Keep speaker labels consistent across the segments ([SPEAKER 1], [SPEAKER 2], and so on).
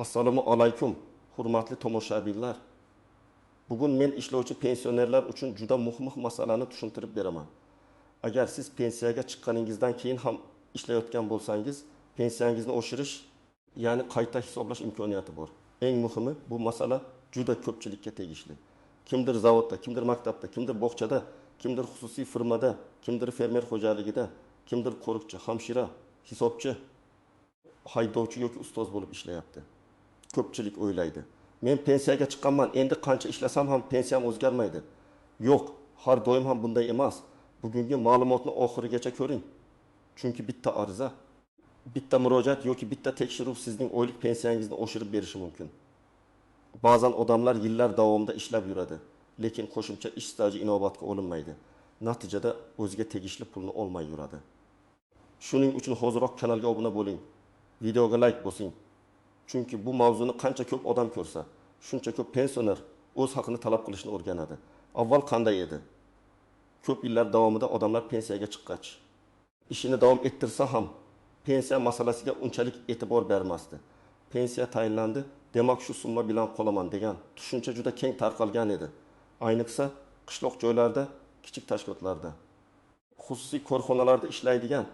[SPEAKER 1] Assalomu alaykum, hurmatli tomoshabinlar. Bugun men ishlovchi pensionerlar uchun juda muhim masalani tushuntirib beraman. Agar siz pensiyaga chiqqaningizdan keyin ham ishlayotgan bo'lsangiz, pensiyangizni oshirish, ya'ni qayta hisoblash imkoniyati bor. Eng muhimi bu masala juda ko'pchilikka tegishli. Kimdir zavodda, kimdir maktabda, kimdir bog'chada, kimdir xususiy firmada, kimdir fermer xo'jaligida, kimdir qo'riqchi, hamshira, hisobchi, haydovchi yoki ustoz bo'lib ishlayapti. Ko'pchilik o'ylaydi. Men pensiyaga chiqqanman, endi qancha ishlasam ham pensiyam o'zgarmaydi. Yo'q, har doim ham bunday emas. Bugungi ma'lumotni oxirigacha ko'ring. Chunki bitta ariza, bitta murojaat yoki bitta tekshiruv sizning oylik pensiyangizni oshirib berishi mumkin. Ba'zan odamlar yillar davomida ishlab yuradi, lekin qo'shimcha ish staji inobatga olinmaydi. Natijada o'ziga tegishli pulni olmay yuradi. Shuning uchun hoziroq kanalga obuna bo'ling. Videoga like bosing. Chunki bu mavzuni qancha ko'p odam ko'rsa, shuncha ko'p pensioner o'z haqini talab qilishni o'rganadi. Avval qanday edi? Ko'p yillar davomida odamlar pensiyaga chiqqach, ishini davom ettirsa ham pensiya masalasiga unchalik e'tibor bermasdi. Pensiya tayinlandi, demak shu summa bilan qolaman degan tushuncha juda keng tarqalgan edi. Ayniqsa qishloq joylarda, kichik tashkilotlarda, xususiy korxonalarda ishlaydigan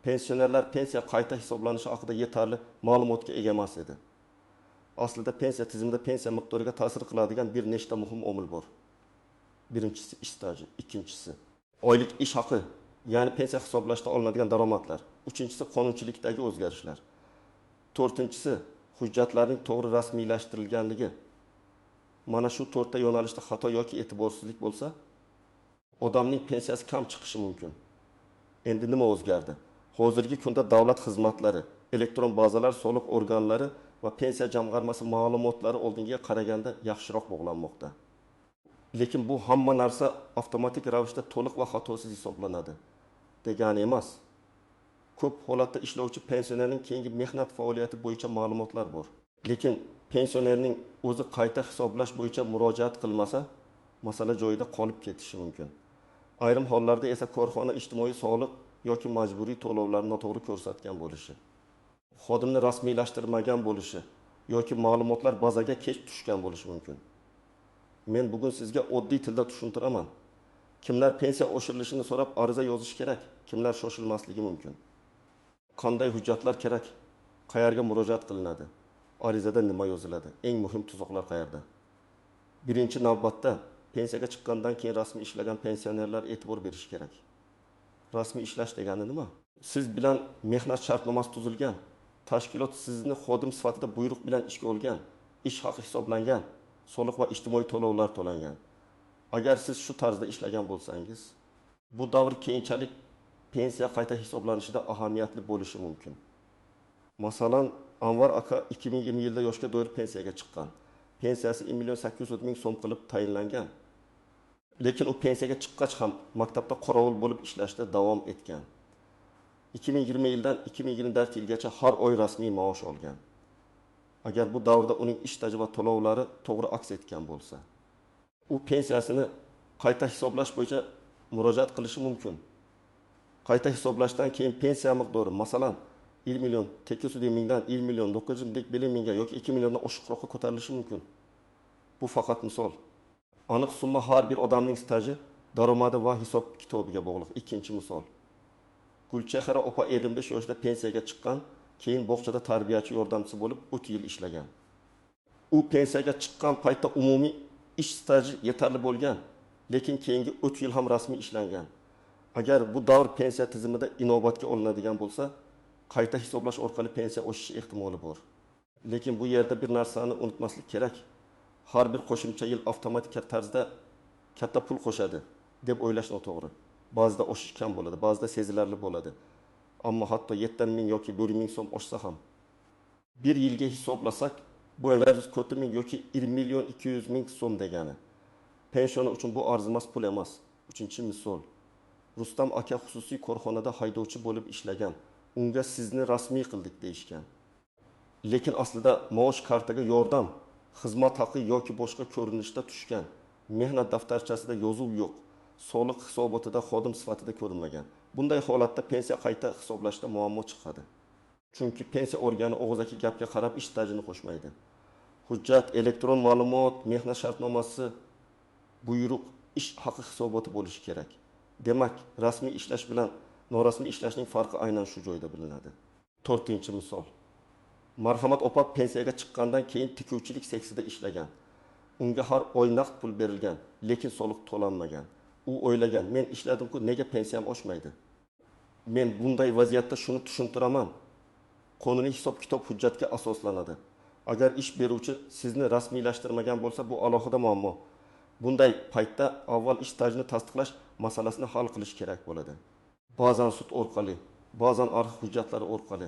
[SPEAKER 1] pensionerlar pensiya qayta hisoblanishi haqida yetarli ma'lumotga ega emas edi. Aslida pensiya tizimida pensiya miqdoriga ta'sir qiladigan bir nechta muhim omil bor. Birinchisi ish staji, ikkinchisi oylik ish haqi, ya'ni pensiya hisoblashda olinadigan daromadlar. Uchinchisi qonunchilikdagi o'zgarishlar. To'rtinchisi hujjatlarning to'g'ri rasmiylashtirilganligi. Mana shu to'rtta yo'nalishda xato yoki e'tiborsizlik bo'lsa, odamning pensiyasi kam chiqishi mumkin. Endi nima o'zgardi? Hozirgi kunda davlat xizmatlari, elektron bazalar, soliq organlari va pensiya jamg'armasi ma'lumotlari oldingiga qaraganda yaxshiroq bog'lanmoqda. Lekin bu hamma narsa avtomatik ravishda to'liq va xatosiz hisoblanadi degani emas. Ko'p holatda ishlovchi pensionerning keyingi mehnat faoliyati bo'yicha ma'lumotlar bor. Lekin pensionerning o'zi qayta hisoblash bo'yicha murojaat qilmasa, masala joyida qolib ketishi mumkin. Ayrim hollarda esa korxona ijtimoiy soliq yoki majburiy to'lovlarni noto'g'ri ko'rsatgan bo'lishi, xodimni rasmiylashtirmagan bo'lishi yoki ma'lumotlar bazaga kech tushgan bo'lishi mumkin. Men bugun sizga oddiy tilda tushuntiraman. Kimlar pensiya oshirilishini so'rab ariza yozish kerak, kimlar shoshilmasligi mumkin. Qanday hujjatlar kerak, qayerga murojaat qilinadi, arizada nima yoziladi, eng muhim tuzoqlar qayerda. Birinchi navbatda pensiyaga chiqqandan keyin rasmiy ishlagan pensionerlar e'tibor berish kerak. Rasmiy ishlash degani nima? Siz bilan mehnat shartnomasi tuzilgan, tashkilot sizni xodim sifatida buyruq bilan ishga olgan, ish haqi hisoblangan, soliq va ijtimoiy to'lovlar to'langan. Agar siz shu tarzda ishlagan bo'lsangiz, bu davr keyinchalik pensiya qayta hisoblanishida ahamiyatli bo'lishi mumkin. Masalan, Anvar aka 2020 yilda yoshga do'yib pensiyaga chiqqan. Pensiyasi 1.800.000 so'm qilib tayinlangan. Lekin u pensiyaga chiqqach ham maktabda qorovul bo'lib ishlashda davom etgan. 2020 yildan 2024 yilgacha har oy rasmiy maosh olgan. Agar bu davrda uning ish staji va to'lovlari to'g'ri aks etgan bo'lsa, u pensiyasini qayta hisoblash bo'yicha murojaat qilishi mumkin. Qayta hisoblashdan keyin pensiya miqdori, masalan, 1 million 800 mingdan 1 million 950 mingga yoki 2 milliondan oshiqroqqa ko'tarilishi mumkin. Bu faqat misol. Aniq summa har bir odamning staji, daromadi va hisob kitobiga bog'liq. Ikkinchi misol. Gulchehra opa 25 yoshda pensiyaga chiqqan, keyin bog'chada tarbiyachi yordamchisi bo'lib 3 yil ishlagan. U pensiyaga chiqqan paytda umumiy ish staji yetarli bo'lgan, lekin keyingi 3 yil ham rasmiy ishlangan. Agar bu davr pensiya tizimida inobatga olinadigan bo'lsa, qayta hisoblash orqali pensiya oshishi ehtimoli bor. Lekin bu yerda bir narsani unutmaslik kerak. Har bir qo'shimcha yil avtomatik tarzda katta pul qo'shadi deb o'ylash noto'g'ri. Ba'zida oshish kam bo'ladi, ba'zida sezilarli bo'ladi. Ammo hatto 7 ming yoki 1 ming so'm oshsa ham bir yilga hisoblasak, bu 140 ming yoki 1 million 200 ming so'm degani. Pensiya uchun bu arzimas pul emas. Uchinchi misol. Rustam aka xususiy korxonada haydovchi bo'lib ishlagan. Unga sizni rasmiy qildik deyishgan. Lekin aslida maosh kartaga yordam, xizmat haqi yoki boshqa ko'rinishda tushgan. Mehnat daftarchasida yozuv yo'q. Soliq hisobotida xodim sifatida ko'rinmagan. Bunday holatda pensiya qayta hisoblashda muammo chiqadi. Chunki pensiya organi og'zaki gapga qarab ish stajini qo'shmaydi. Hujjat, elektron ma'lumot, mehnat shartnomasi, buyruq, ish haqi hisoboti bo'lishi kerak. Demak, rasmiy ishlash bilan norasmiy ishlashning farqi aynan shu joyda bilinadi. 4-misol. Marhamat opa pensiyaga chiqqandan keyin tikuvchilik seksida ishlagan. Unga har oy naqd pul berilgan, lekin soliq to'lanmagan. U o'ylagan, men ishladim-ku, nega pensiyam oshmaydi? Men bunday vaziyatda shuni tushuntiraman. Qonuniy hisob-kitob hujjatga asoslanadi. Agar ish beruvchi sizni rasmiylashtirmagan bo'lsa, bu alohida muammo. Bunday paytda avval ish stajini tasdiqlash masalasini hal qilish kerak bo'ladi. Ba'zan sud orqali, ba'zan arxiv hujjatlari orqali,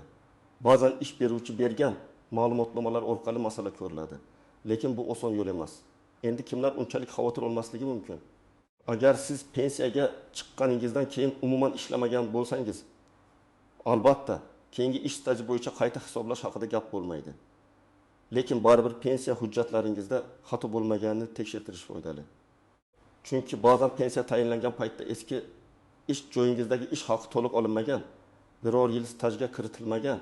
[SPEAKER 1] ba'zan ish beruvchi bergan ma'lumotnomalar orqali masala ko'riladi. Lekin bu oson yo'l emas. Endi kimlar unchalik xavotir olmasligi mumkin? Agar siz pensiyaga chiqqaningizdan keyin umuman ishlamagan bo'lsangiz, albatta, keyingi ish staji bo'yicha qayta hisoblash haqida gap bo'lmaydi. Lekin baribir pensiya hujjatlaringizda xato bo'lmaganini tekshirtirish foydali. Chunki ba'zan pensiya tayinlangan paytda eski ish joyingizdagi ish haqi to'liq olinmagan, biror yil stajga kiritilmagan,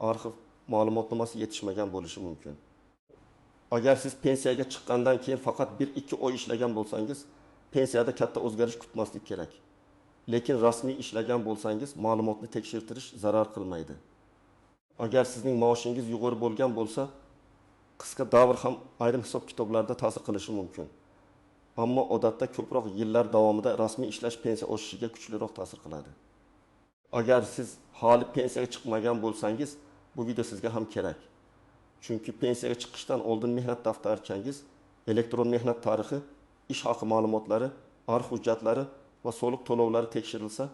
[SPEAKER 1] arxiv ma'lumotnomasi yetishmagan bo'lishi mumkin. Agar siz pensiyaga chiqqandan keyin faqat 1-2 oy ishlagan bo'lsangiz, pensiyada katta o'zgarish kutmaslik kerak. Lekin rasmiy ishlagan bo'lsangiz, ma'lumotni tekshirtirish zarar qilmaydi. Agar sizning maoshingiz yuqori bo'lgan bo'lsa, qisqa davr ham ayrim hisob-kitoblarda ta'sir qilishi mumkin. Ammo odatda ko'proq yillar davomida rasmiy ishlash pensiya oshishiga kuchliroq ta'sir qiladi. Agar siz hali pensiyaga chiqmagan bo'lsangiz, bu video sizga ham kerak. Chunki pensiyaga chiqishdan oldin mehnat daftarchangiz, elektron mehnat tarixi, ish haqi ma'lumotlari, arxiv hujjatlari va soliq to'lovlari tekshirilsa,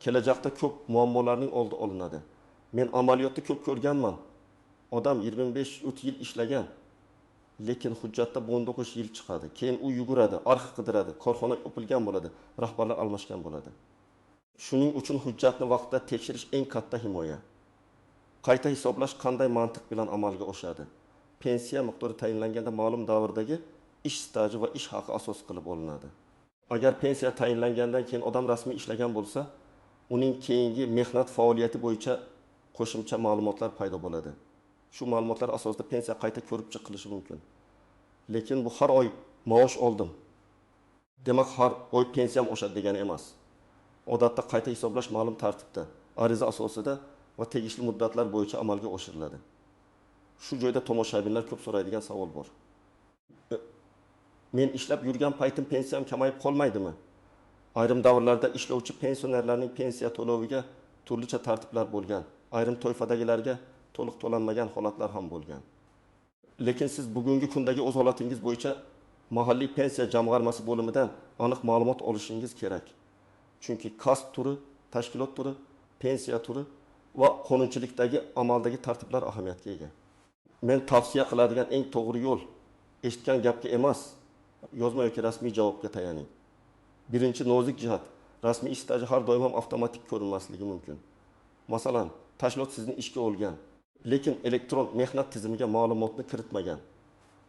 [SPEAKER 1] kelajakda ko'p muammolarning oldi olinadi. Men amaliyotda ko'p ko'rganman. Odam 25-30 yil ishlagan, lekin hujjatda 19 yil chiqadi. Keyin u yuguradi, arxiv qidiradi, korxona o'pilgan bo'ladi, rahbarlar almashgan bo'ladi. Shuning uchun hujjatni vaqtida tekshirish eng katta himoya. Qayta hisoblash qanday mantiq bilan amalga oshadi? Pensiya miqdori tayinlanganda ma'lum davrdagi ish staji va ish haqi asos qilib olinadi. Agar pensiya tayinlangandan keyin odam rasmiy ishlagan bo'lsa, uning keyingi mehnat faoliyati bo'yicha qo'shimcha ma'lumotlar paydo bo'ladi. Shu ma'lumotlar asosida pensiya qayta ko'rib chiqilishi mumkin. Lekin bu har oy maosh oldim, demak har oy pensiyam oshadi degani emas. Odatda qayta hisoblash ma'lum tartibda, ariza asosida va tegishli muddatlar bo'yicha amalga oshiriladi. Shu joyda tomoshabinlar ko'p so'raydigan savol bor. Men ishlab yurgan paytim pensiyam kamayib qolmaydimi? Ayrim davrlarda ishlovchi pensionerlarning pensiya to'loviga turlicha tartiblar bo'lgan. Ayrim toifadagilarga to'liq to'lanmagan holatlar ham bo'lgan. Lekin siz bugungi kundagi o'z holatingiz bo'yicha mahalliy pensiya jamg'armasi bo'limidan aniq ma'lumot olishingiz kerak. Chunki kasb turi, tashkilot turi, pensiya turi va qonunchilikdagi amaldagi tartiblar ahamiyatga ega. Men tavsiya qiladigan eng to'g'ri yo'l eshitgan gapga emas, yozma yoki rasmiy javobga tayaning. Birinchi nozik jihat, rasmiy ish staji har doim ham avtomatik ko'rinmasligi mumkin. Masalan, tashkilot sizni ishga olgan, lekin elektron mehnat tizimiga ma'lumotni kiritmagan,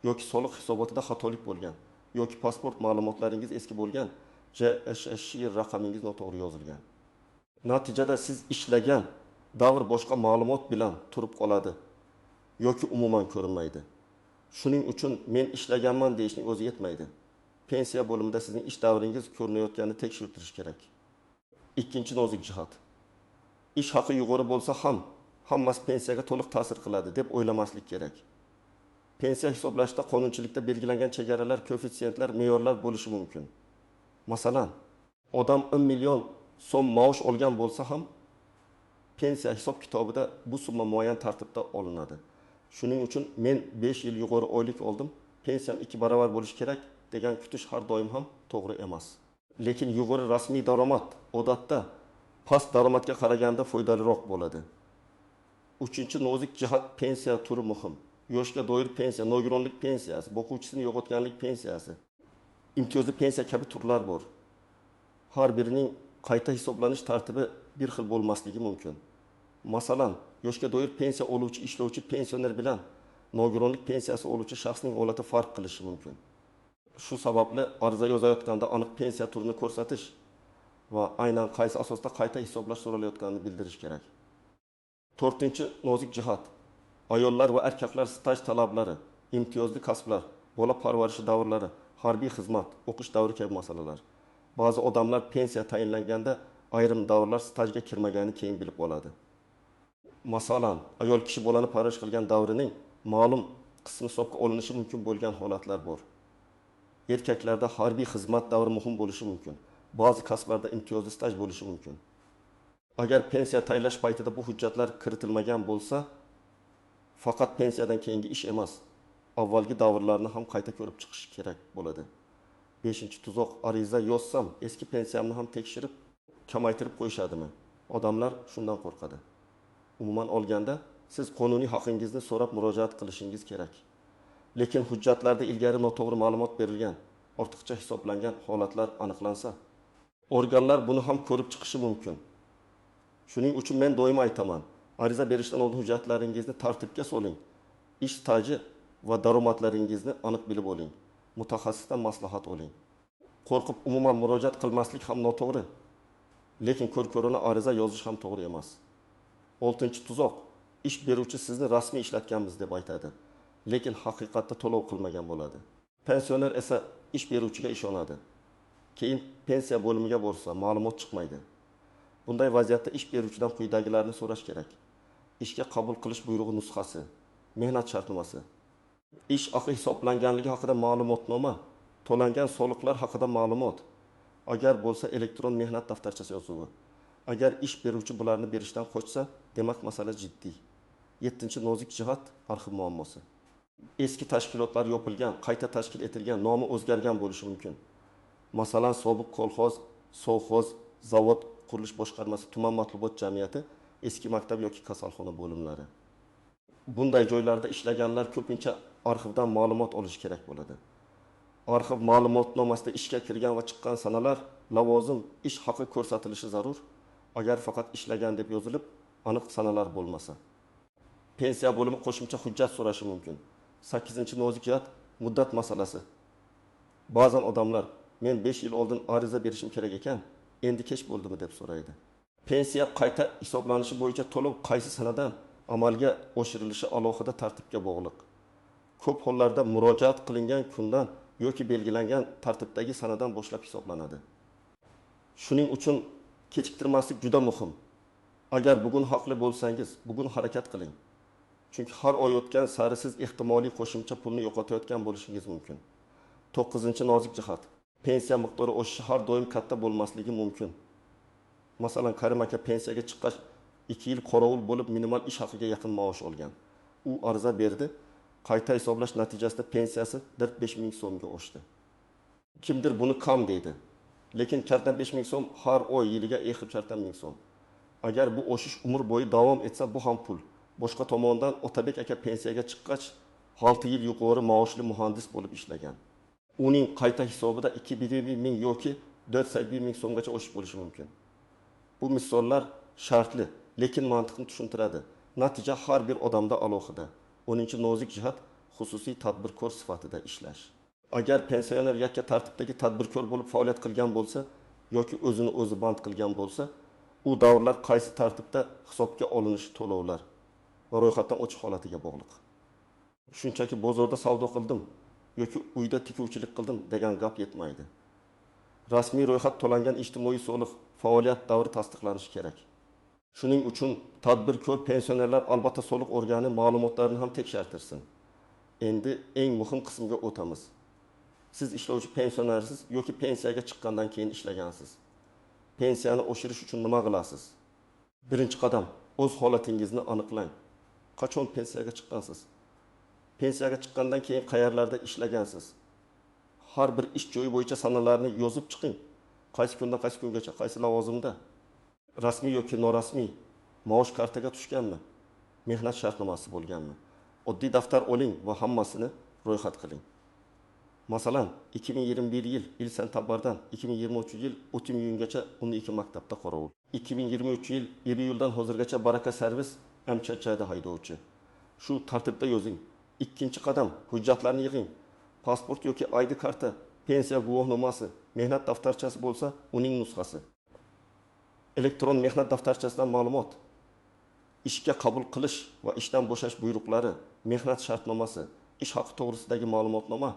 [SPEAKER 1] yoki soliq hisobotida xatolik bo'lgan, yoki pasport ma'lumotlaringiz eski bo'lgan, JSHI raqamingiz noto'g'ri yozilgan. Natijada siz ishlagan davr boshqa ma'lumot bilan turib qoladi yoki umuman ko'rinmaydi. Shuning uchun men ishlaganman deyishning o'zi yetmaydi. Pensiya bo'limida sizning ish davringiz ko'rinayotganini tekshirtirish kerak. Ikkinchi nozik jihat. Ish haqi yuqori bo'lsa ham hammasi pensiyaga to'liq ta'sir qiladi deb o'ylamaslik kerak. Pensiya hisoblashda qonunchilikda belgilangan chegaralar, koeffitsiyentlar, me'yorlar bo'lishi mumkin. Masalan, odam 10 million so'm maosh olgan bo'lsa ham pensiya hisob kitobida bu summa muayyan tartibda olinadi. Shuning uchun men 5 yil yuqori oylik oldim, pensiyam 2 barobar bo'lishi kerak degan kutish har doim ham to'g'ri emas. Lekin yuqori rasmiy daromad odatda past daromadga qaraganda foydaliroq bo'ladi. Uchinchi nozik jihat, pensiya turi muhim. Yoshga doir pensiya, nogironlik pensiyasi, o'quvchisini yo'qotganlik pensiyasi, imtiyozli pensiya kabi turlar bor. Har birining qayta hisoblanish tartibi bir xil bo'lmasligi mumkin. Masalan, yoshga doir pensiya oluvchi ishlovchi pensioner bilan nogironlik pensiyasi oluvchi shaxsning holati farq qilishi mumkin. Shu sababli ariza yozayotganda aniq pensiya turini ko'rsatish va aynan qaysi asosda qayta hisoblash so'ralayotganini bildirish kerak. To'rtinchi nozik jihat. Ayollar va erkaklar staj talablari, imtiyozli kasblar, bola parvarishi davrlari, harbiy xizmat, o'qish davri kabi masalalar. Ba'zi odamlar pensiya tayinlanganda ayrim davrlar stajga kirmagani keyin bilib oladi. Masalan, ayol kishi bolani parvarish qilgan davrining ma'lum qismi hisobga olinishi mumkin bo'lgan holatlar bor. Erkaklarda harbiy xizmat davri muhim bo'lishi mumkin. Ba'zi kasblarda imtiyozli staj bo'lishi mumkin. Agar pensiya tayinlash paytida bu hujjatlar kiritilmagan bo'lsa, faqat pensiyadan keyingi ish emas, avvalgi davrlarni ham qayta ko'rib chiqish kerak bo'ladi. 5-tuzoq ariza yozsam, eski pensiyamni ham tekshirib, kamaytirib qo'yishadimi? Odamlar shundan qo'rqadi. Umuman olganda, siz qonuniy haqingizni so'rab murojaat qilishingiz kerak. Lekin hujjatlarda ilgari noto'g'ri ma'lumot berilgan, ortiqcha hisoblangan holatlar aniqlansa, organlar buni ham ko'rib chiqishi mumkin. Shuning uchun men doim aytaman, ariza berishdan oldin hujjatlaringizni tartibga soling. Ish staji va daromadlaringizni aniq bilib oling. Mutaxassisdan maslahat oling. Qo'rqib umuman murojaat qilmaslik ham noto'g'ri. Lekin ko'r-ko'rona ariza yozish ham to'g'ri emas. 6-tuzoq. Ish beruvchi sizni rasmiy ishlatganmiz deb aytadi, lekin haqiqatda to'lov qilmagan bo'ladi. Pensioner esa ish beruvchiga ishonadi. Keyin pensiya bo'limiga borsa, ma'lumot chiqmaydi. Bunday vaziyatda ish beruvchidan quyidagilarni so'rash kerak. Ishga qabul qilish buyrug'i nusxasi, mehnat shartnomasi, ish haqi hisoblanganligi haqida ma'lumotnoma, to'langan soliqlar haqida ma'lumot, agar bo'lsa elektron mehnat daftarchasi yozuvi. Agar ish beruvchi bularni berishdan qochsa, demak masala jiddiy. 7-nozik jihat arxiv muammosi. Eski tashkilotlar yopilgan, qayta tashkil etilgan, nomi o'zgargan bo'lishi mumkin. Masalan, sobiq kolxoz, sovxoz, zavod, qurilish boshqarmasi, tuman matbuot jamiyati, eski maktab yoki kasalxona bo'limlari. Bunday joylarda ishlaganlar ko'pincha arxivdan ma'lumot olish kerak bo'ladi. Arxiv ma'lumotnomasida ishga kirgan va chiqqan sanalar, lavozim, ish haqi ko'rsatilishi zarur. Agar faqat ishlagan deb yozilib, aniq sanalar bo'lmasa. Pensiya bo'limi qo'shimcha hujjat so'rashi mumkin. 8-nozik jihat muddat masalasi. Ba'zan odamlar, men 5 yil oldin ariza berishim kerak ekan, endi kech bo'ldimi deb so'raydi. Pensiya qayta hisoblanishi bo'yicha to'lov qaysi sanadan amalga oshirilishi alohida tartibga bog'liq. Ko'p hollarda murojaat qilingan kundan yoki belgilangan tartibdagi sanadan boshlab hisoblanadi. Shuning uchun kechiktirmaslik juda muhim. Agar bugun haqli bo'lsangiz, bugun harakat qiling. Chunki har oy o'tgan sari siz ehtimoliy qo'shimcha pulni yo'qotayotgan bo'lishingiz mumkin. 9-nozik jihat. Pensiya miqdori oshishi har doim katta bo'lmasligi mumkin. Masalan, Karim aka pensiyaga chiqqach 2 yil qorovul bo'lib minimal ish haqiga yaqin maosh olgan. U ariza berdi. Qayta hisoblash natijasida pensiyasi 4-5 ming so'mga oshdi. Kimdir buni kam deydi. Lekin kartdan 5 ming so'm har oy yiliga eqib chartan ming so'm. Agar bu oshish umr bo'yi davom etsa, bu ham pul. Boshqa tomondan Otabek aka pensiyaga chiqqach 6 yil yuqori maoshli muhandis bo'lib ishlagan. Uning qayta hisobida 2 ming yoki 4 ming so'mgacha oshish bo'lishi mumkin. Bu misollar shartli, lekin mantiqni tushuntiradi. Natija har bir odamda alohida. 10-nozik jihat xususiy tadbirkor sifatida ishlash. Agar pensioner yakka tartibdagi tadbirkor bo'lib faoliyat qilgan bo'lsa yoki o'zini o'zi band qilgan bo'lsa, u davrlar qaysi tartibda hisobga olinishi to'lovlar va ro'yxatdan o'chish holatiga bog'liq. Shunchaki bozorda savdo qildim yoki uyda tikuvchilik qildim degan gap yetmaydi. Rasmiy ro'yxat to'langan ijtimoiy soliq faoliyat davri tasdiqlanishi kerak. Shuning uchun tadbirkor pensionerlar albatta soliq organi ma'lumotlarini ham tekshirirsin. Endi eng muhim qismga o'tamiz. Siz ishlovchi pensionersiz yoki pensiyaga chiqqandan keyin ishlagansiz. Pensiyani oshirish uchun nima qilasiz? Birinchi qadam, o'z holatingizni aniqlang. Qachon pensiyaga chiqqansiz? Pensiyaga chiqqandan keyin qayerlarda ishlagansiz? Har bir ish joyi bo'yicha sanalarni yozib chiqing. Qaysi kundan qaysi kungacha, qaysi lavozimda? Rasmiy yoki norasmiy maosh kartaga tushganmi? Mehnat shartnomasi bo'lganmi? Oddiy daftar oling va hammasini ro'yxat qiling. Masalan, 2021 yil sentabrdan 2023 yil o'tim iyungacha 12 maktabda qorovul. 2023 yil iyuldan hozirgacha baraka servis MCHda haydovchi. Shu tartibda yozing. Ikkinchi qadam, hujjatlarni yig'ing. Pasport yoki ID karta, pensiya guvohnomasi, mehnat daftarchasi bo'lsa, uning nusxasi. Elektron mehnat daftarchasidan ma'lumot. ishga qabul qilish va ishdan bo'shash buyruqlari, mehnat shartnomasi, ish haqi to'g'risidagi ma'lumotnoma,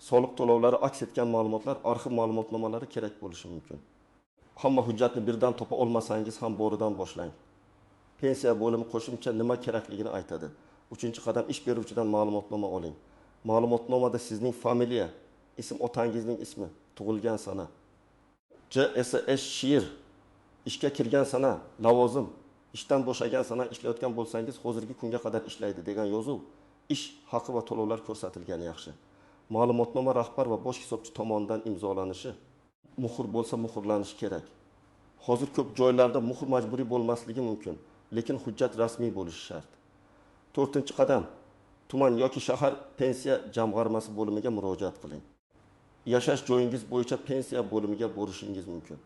[SPEAKER 1] soliq to'lovlari aks etgan ma'lumotlar, arxiv ma'lumotnomalari kerak bo'lishi mumkin. Hamma hujjatni birdan topa olmasangiz ham bo'ridan boshlang. Pensiya bo'limi qo'shimcha nima kerakligini aytadi. 3-qadam ish beruvchidan ma'lumotnoma oling. Ma'lumotnomada sizning familiya, ism otangizning ismi, tug'ilgan sana, JSS shir, ishga kirgan sana, lavozim, ishdan bo'shagan sana ishlayotgan bo'lsangiz, hozirgi kunga qadar ishlaydi degan yozuv, ish haqi va to'lovlar ko'rsatilgani yaxshi. Ma'lumotnoma rahbar va bosh hisobchi tomonidan imzolanishi, muhr bo'lsa muhrlanishi kerak. Hozir ko'p joylarda muhr majburiy bo'lmasligi mumkin, lekin hujjat rasmiy bo'lishi shart. 4-qadam tuman yoki shahar pensiya jamg'armasi bo'limiga murojaat qiling. Yashash joyingiz bo'yicha pensiya bo'limiga borishingiz mumkin.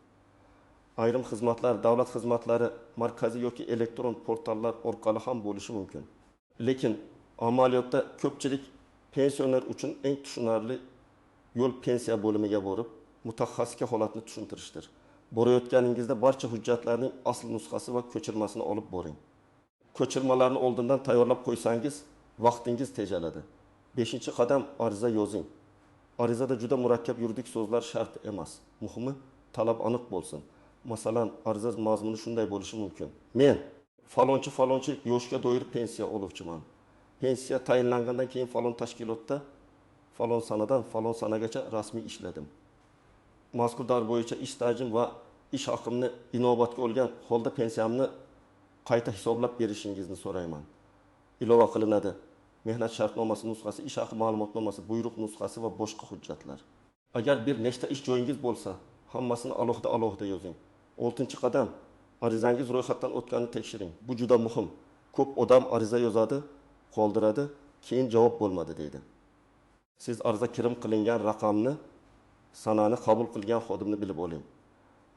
[SPEAKER 1] Ayrim xizmatlar, davlat xizmatlari markaziy yoki elektron portallar orqali ham bo'lishi mumkin. Lekin amaliyotda ko'pchilik pensioner uchun eng tushunarli yo'l pensiya bo'limiga borib, mutaxassisga holatni tushuntirishdir. Borayotganingizda barcha hujjatlarning asl nusxasi va ko'chirmasini olib boring. Ko'chirmalarni oldindan tayyorlab qo'ysangiz, vaqtingiz tejaladi. 5-qadam ariza yozing. Arizada juda murakkab yuridik so'zlar shart emas. Muhimi, talab aniq bo'lsin. Masalan, ariza mazmuni shunday bo'lishi mumkin. Men falonchi yoshga doir pensiya oluvchiman. Pensiya tayinlangandan keyin falon tashkilotda falon sanadan falon sanagacha rasmiy ishladim. Mazkur dar bo'yicha ish stajim va ish haqimni inobatga olgan holda pensiyamni qayta hisoblab berishingizni so'rayman. Ilova qilinadi. Mehnat shartnomasi nusxasi, ish haqi ma'lumotnomasi, buyruq nusxasi va boshqa hujjatlar. Agar bir nechta ish joyingiz bo'lsa, hammasini alohida yozing. 6-qadam arizangiz ro'yxatdan o'tganini tekshiring. Bu juda muhim. Ko'p odam ariza yozadi, qoldiradi, keyin javob bo'lmadi deydi. Siz ariza kirim qilingan raqamni, sanani qabul qilgan xodimni bilib oling.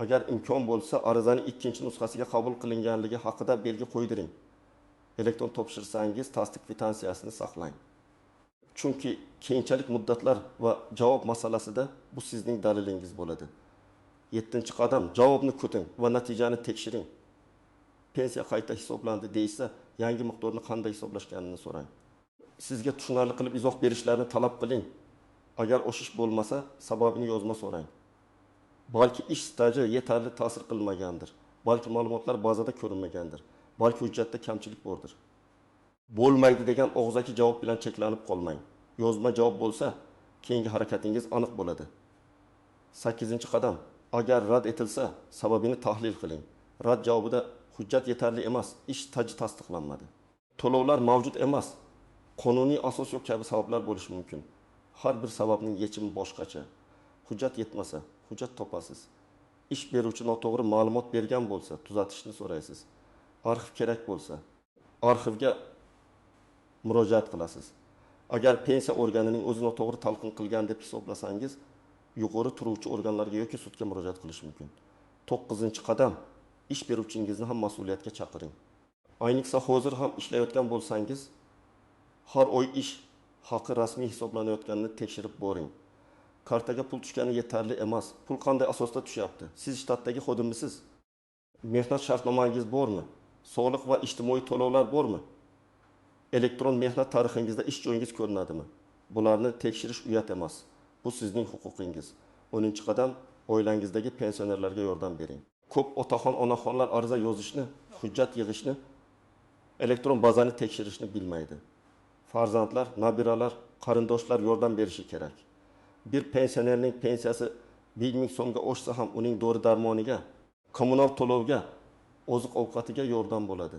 [SPEAKER 1] Agar imkon bo'lsa, arizaning 2-nusxasiga qabul qilinganligi haqida belgi qo'ydiring. Elektron topshirsangiz, tasdiq kvitansiyasini saqlang. Chunki keyinchalik muddatlar va javob masalasida bu sizning dalilingiz bo'ladi. 7-qadam javobni kuting va natijani tekshiring. Pensiya qayta hisoblandi deysa, yangi miqdorni qanday hisoblashganini so'rang. Sizga tushunarli qilib izoh berishlarini talab qiling. Agar oshish bo'lmasa, sababini yozma so'rang. Balki ish staji yetarli ta'sir qilmagandir. Balki ma'lumotlar bazada ko'rinmagandir. Balki hujjatda kamchilik bordir. Bo'lmaydi degan og'zaki javob bilan cheklanib qolmang. Yozma javob bo'lsa, keyingi harakatingiz aniq bo'ladi. 8-qadam agar rad etilsa, sababini tahlil qiling. Rad javobida hujjat yetarli emas, ish staji tasdiqlanmadi. To'lovlar mavjud emas, qonuniy asos yo'q kabi sabablar bo'lishi mumkin. Har bir sababning yechimi boshqacha. Hujjat yetmasa, hujjat topasiz. Ish beruvchi noto'g'ri ma'lumot bergan bo'lsa, tuzatishni so'raysiz. Arxiv kerak bo'lsa, arxivga murojaat qilasiz. Agar pensiya organining o'zi noto'g'ri talqin qilgan deb hisoblasangiz, yuqori turuvchi organlarga yoki sudga murojaat qilish mumkin. 9-qadam ish beruvchingizni ham mas'uliyatga chaqiring. Ayniqsa hozir ham ishlayotgan bo'lsangiz, har oy ish haqi rasmiy hisoblanayotganini tekshirib boring. Kartaga pul tushgani yetarli emas. Pul qanday asosda tushyapti? Siz shtatdagi xodimisiz? Mehnat shartnomangiz bormi? Soliq va ijtimoiy to'lovlar bormi? Elektron mehnat tarixingizda ish joyingiz ko'rinadimi? Bularni tekshirish uyat emas. Bu sizning huquqingiz. 10-qadam oilangizdagi pensionerlarga yordam bering. Ko'p otaxon, onaxonlar ariza yozishni, hujjat yig'ishni, elektron bazani tekshirishni bilmaydi. Farzandlar, nabiralar, qarindoshlar yordam berishi kerak. Bir pensionerning pensiyasi 1000 so'mga oshsa ham uning dori-darmoniga, kommunal to'lovga, oziq-ovqatiga yordam bo'ladi.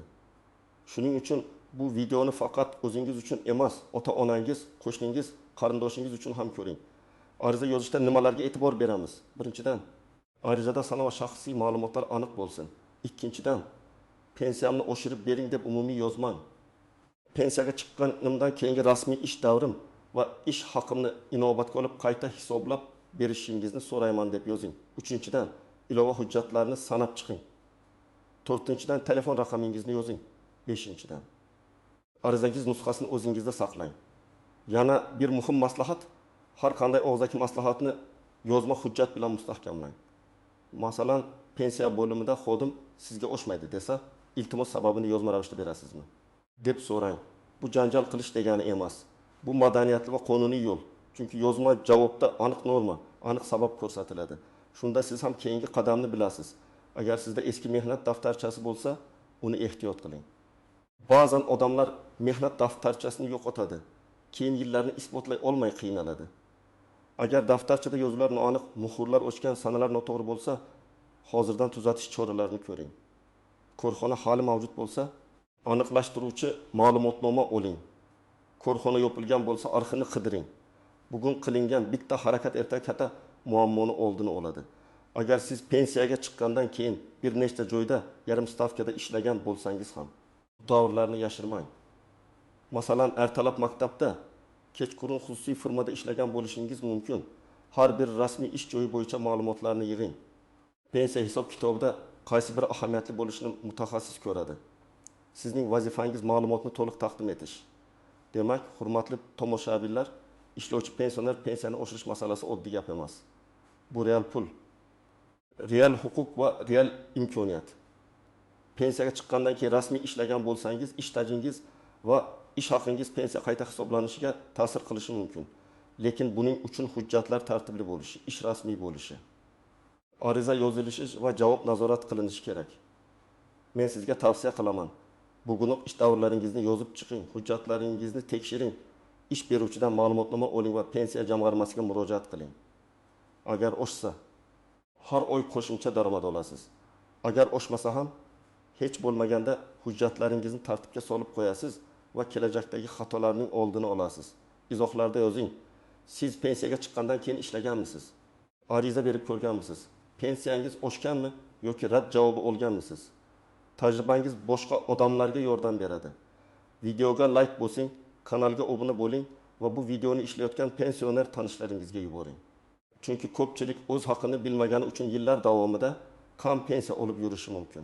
[SPEAKER 1] Shuning uchun bu videoni faqat o'zingiz uchun emas, ota-onangiz, qo'shningiz, qarindoshingiz uchun ham ko'ring. Ariza yozishda nimalarga e'tibor beramiz? Birinchidan, arizada sana va shaxsiy ma'lumotlar aniq bo'lsin. Ikkinchidan, pensiyamni oshirib bering deb umumiy yozmang. Pensiyaga chiqqanimdan keyingi rasmiy ish davrim va ish haqimni inobatga olib qayta hisoblab berishingizni so'rayman deb yozing. 3-dan, ilova hujjatlarni sanab chiqing. 4-dan, telefon raqamingizni yozing. 5-dan, arizangiz nusxasini o'zingizda saqlang. Yana bir muhim maslahat, har qanday og'zaki maslahatni yozma hujjat bilan mustahkamlang. Masalan, pensiya bo'limida xodim sizga oshmaydi desa, iltimos sababini yozma ravishda berasizmi deb so'rang. Bu janjal qilish degani emas. Bu madaniyatli va qonuniy yo'l. Chunki yozma javobda aniq norma, aniq sabab ko'rsatiladi. Shunda siz ham keyingi qadamni bilasiz. Agar sizda eski mehnat daftarchasi bo'lsa, uni ehtiyot qiling. Ba'zan odamlar mehnat daftarchasini yo'qotadi. Keyin yillarni isbotlay olmay qiynaladi. Agar daftarchada yozuvlar noaniq, muhrlar o'chgan, sanalar noto'g'ri bo'lsa, hozirdan tuzatish choralarini ko'ring. Korxona hali mavjud bo'lsa, aniqlashtiruvchi ma'lumotnoma oling. Korxona yopilgan bo'lsa, arxivni qidiring. Bugun qilingan bitta harakat ertaga katta muammoni oldini oladi. Agar siz pensiyaga chiqqandan keyin bir nechta joyda yarim stavkada ishlagan bo'lsangiz ham, davrlarni yashirmang. Masalan, ertalab maktabda, kechqurun xususiy firmada ishlagan bo'lishingiz mumkin. Har bir rasmiy ish joyi bo'yicha ma'lumotlarni yig'ing. Pensiya hisob kitobida qaysi bir ahamiyatli bo'lishini mutaxassis ko'radi. Sizning vazifangiz ma'lumotni to'liq taqdim etish. Demak, hurmatli tomoshabinlar, ishlovchi pensioner pensiyani oshirish masalasi oddiy gap emas. Bu real pul, real huquq va real imkoniyat. Pensiyaga chiqqandan keyin rasmiy ishlagan bo'lsangiz, ish stajingiz va ish haqingiz pensiya qayta hisoblanishiga ta'sir qilishi mumkin. Lekin buning uchun hujjatlar tartibli bo'lishi, ish rasmiy bo'lishi, ariza yozilishi va javob nazorat qilinishi kerak. Men sizga tavsiya qilaman. Bugunoq ish davrlaringizni yozib chiqing, hujjatlaringizni tekshiring. Ish beruvchidan ma'lumotnoma oling va pensiya jamg'armasiga murojaat qiling. Agar oshsa, har oy qo'shimcha daromad olasiz. Agar oshmasa ham, hech bo'lmaganda hujjatlaringizni tartibga solib qo'yasiz va kelajakdagi xatolarning oldini olasiz. Izohlarda yozing. Siz pensiyaga chiqqandan keyin ishlaganmisiz? Ariza berib ko'rganmisiz? Pensiyangiz oshganmi yoki rad javobi olganmisiz? Tajribangiz boshqa odamlarga yordam beradi. Videoga like bosing, kanalga obuna bo'ling va bu videoni ishlayotgan pensioner tanishlaringizga yuboring. Chunki ko'pchilik o'z haqini bilmagani uchun yillar davomida kam pensiya olib yurishi mumkin.